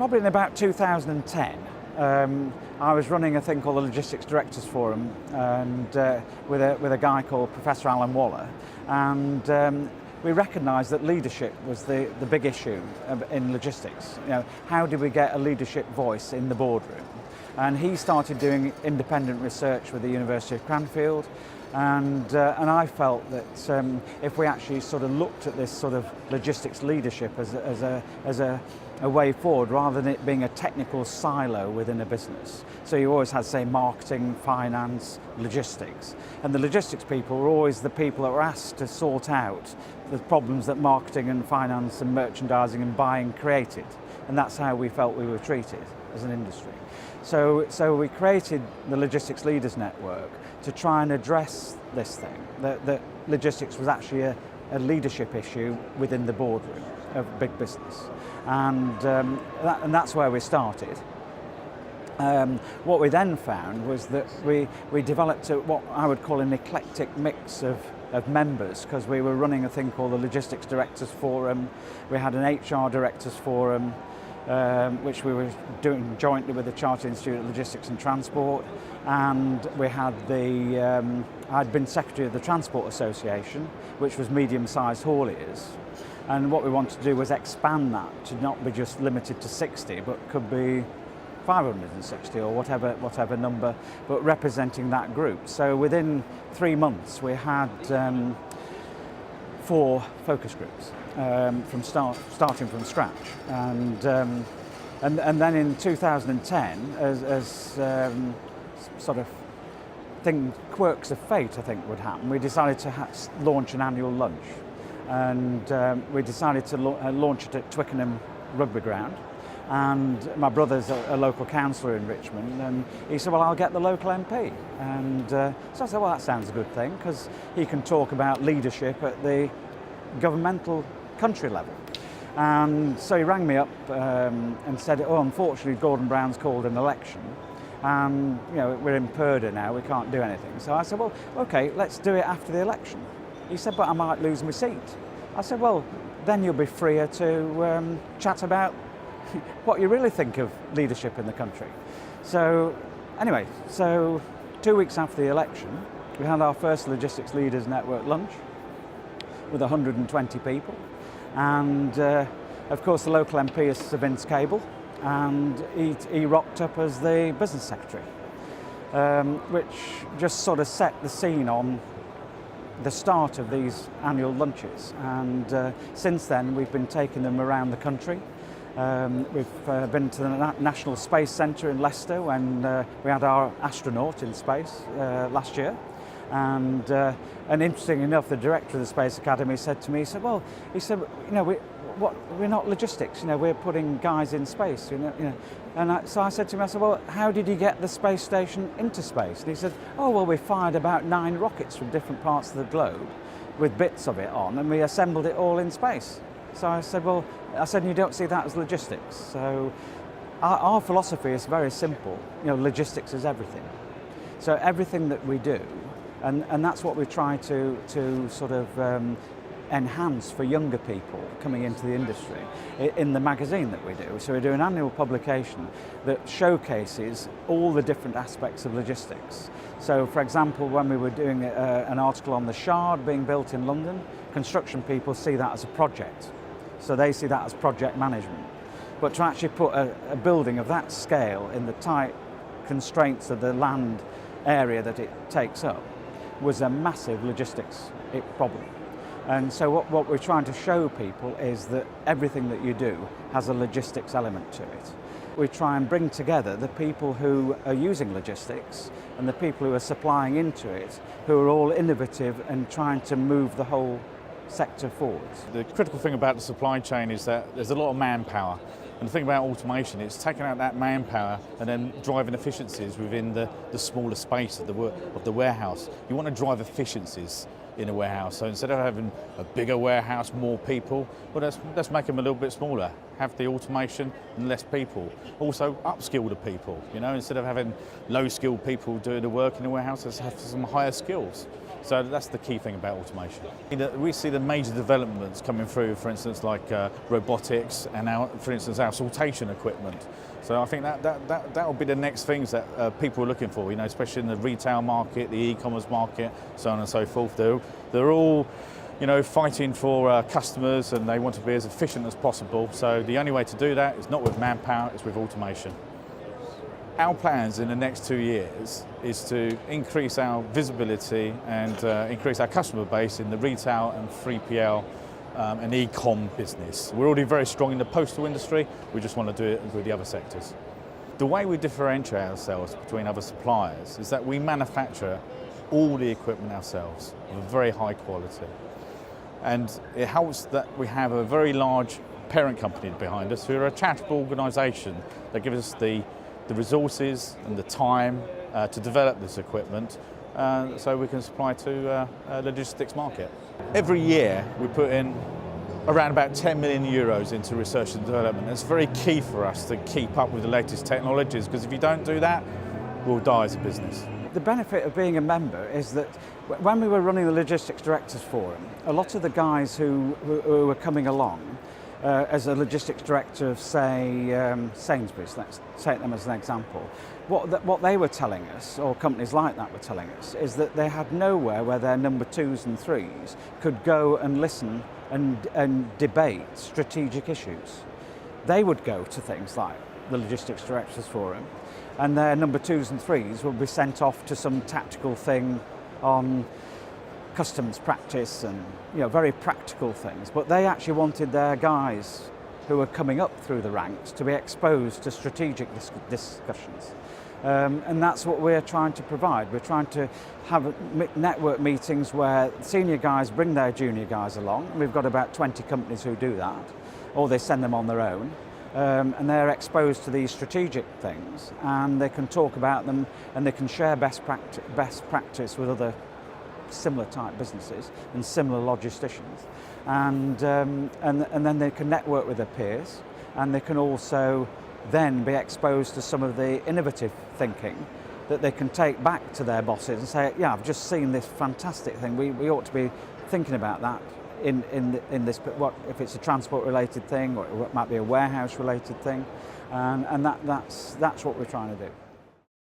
probably in about 2010. I was running a thing called the Logistics Directors Forum, and with a guy called Professor Alan Waller, and we recognised that leadership was the big issue in logistics. You know, how do we get a leadership voice in the boardroom? And he started doing independent research with the University of Cranfield, and I felt that if we actually sort of looked at this sort of logistics leadership as a way forward, rather than it being a technical silo within a business. So you always had, say, marketing, finance, logistics. And the logistics people were always the people that were asked to sort out the problems that marketing and finance and merchandising and buying created. And that's how we felt we were treated as an industry. So we created the Logistics Leaders Network to try and address this thing, that logistics was actually a leadership issue within the boardroom of big business. And that's where we started. What we then found was that we developed what I would call an eclectic mix of members, because we were running a thing called the Logistics Directors Forum. We had an HR Directors Forum, which we were doing jointly with the Chartered Institute of Logistics and Transport, and we had I'd been Secretary of the Transport Association, which was medium-sized hauliers. And what we wanted to do was expand that to not be just limited to 60, but could be 560 or whatever number, but representing that group. So within 3 months, we had 4 focus groups starting from scratch. And then in 2010, as sort of quirks of fate, I think, would happen, we decided to launch an annual lunch. And we decided to launch it at Twickenham Rugby Ground. And my brother's a local councillor in Richmond, and he said, well, I'll get the local MP. And so I said, well, that sounds a good thing, because he can talk about leadership at the governmental country level. And so he rang me up and said, oh, unfortunately, Gordon Brown's called an election, and we're in purdah now, we can't do anything. So I said, well, okay, let's do it after the election. He said, but I might lose my seat. I said, well, then you'll be freer to chat about what you really think of leadership in the country. So anyway, 2 weeks after the election, we had our first Logistics Leaders Network lunch with 120 people. And of course, the local MP is Sir Vince Cable, and he rocked up as the business secretary, which just sort of set the scene on the start of these annual lunches. And since then, we've been taking them around the country. We've been to the National Space Centre in Leicester when we had our astronaut in space last year. And interesting enough, the director of the Space Academy said to me, we're not logistics, we're putting guys in space, And so I said to him, well, how did you get the space station into space? And he said, oh, well, we fired about 9 rockets from different parts of the globe with bits of it on, and we assembled it all in space. So I said, you don't see that as logistics. So our philosophy is very simple. Logistics is everything. So everything that we do, and that's what we try to sort of enhance for younger people coming into the industry in the magazine that we do. So we do an annual publication that showcases all the different aspects of logistics. So for example, when we were doing an article on the Shard being built in London, construction people see that as a project. So they see that as project management. But to actually put a building of that scale in the tight constraints of the land area that it takes up was a massive logistics problem. And so what we're trying to show people is that everything that you do has a logistics element to it. We try and bring together the people who are using logistics and the people who are supplying into it, who are all innovative and trying to move the whole sector forwards. The critical thing about the supply chain is that there's a lot of manpower. And the thing about automation is taking out that manpower and then driving efficiencies within the smaller space of the warehouse. You want to drive efficiencies in a warehouse. So instead of having a bigger warehouse, more people, well, let's make them a little bit smaller. Have the automation and less people. Also upskill the people, instead of having low-skilled people doing the work in the warehouse, let's have some higher skills. So that's the key thing about automation. We see the major developments coming through, for instance, like robotics and for instance, our sortation equipment. So I think that will be the next things that people are looking for, especially in the retail market, the e-commerce market, so on and so forth. They're all fighting for customers, and they want to be as efficient as possible. So the only way to do that is not with manpower, it's with automation. Our plans in the next 2 years is to increase our visibility and increase our customer base in the retail and 3PL and e-com business. We're already very strong in the postal industry, we just want to do it with the other sectors. The way we differentiate ourselves between other suppliers is that we manufacture all the equipment ourselves of a very high quality. And it helps that we have a very large parent company behind us who are a charitable organisation that gives us the resources and the time to develop this equipment so we can supply to a logistics market. Every year we put in around about 10 million euros into research and development. It's very key for us to keep up with the latest technologies, because if you don't do that, we'll die as a business. The benefit of being a member is that when we were running the Logistics Directors Forum, a lot of the guys who were coming along as a logistics director of, say, Sainsbury's, let's take them as an example, what they were telling us, or companies like that were telling us, is that they had nowhere where their number 2s and 3s could go and listen and debate strategic issues. They would go to things like the Logistics Directors Forum, and their number 2s and 3s would be sent off to some tactical thing on customs practice and very practical things. But they actually wanted their guys who were coming up through the ranks to be exposed to strategic discussions. And that's what we're trying to provide. We're trying to have network meetings where senior guys bring their junior guys along. We've got about 20 companies who do that, or they send them on their own. And they're exposed to these strategic things, and they can talk about them, and they can share best practice with other similar type businesses and similar logisticians, and then they can network with their peers, and they can also then be exposed to some of the innovative thinking that they can take back to their bosses and say, yeah, I've just seen this fantastic thing, we ought to be thinking about that in this, but what if it's a transport related thing, or it might be a warehouse related thing, and that's what we're trying to do.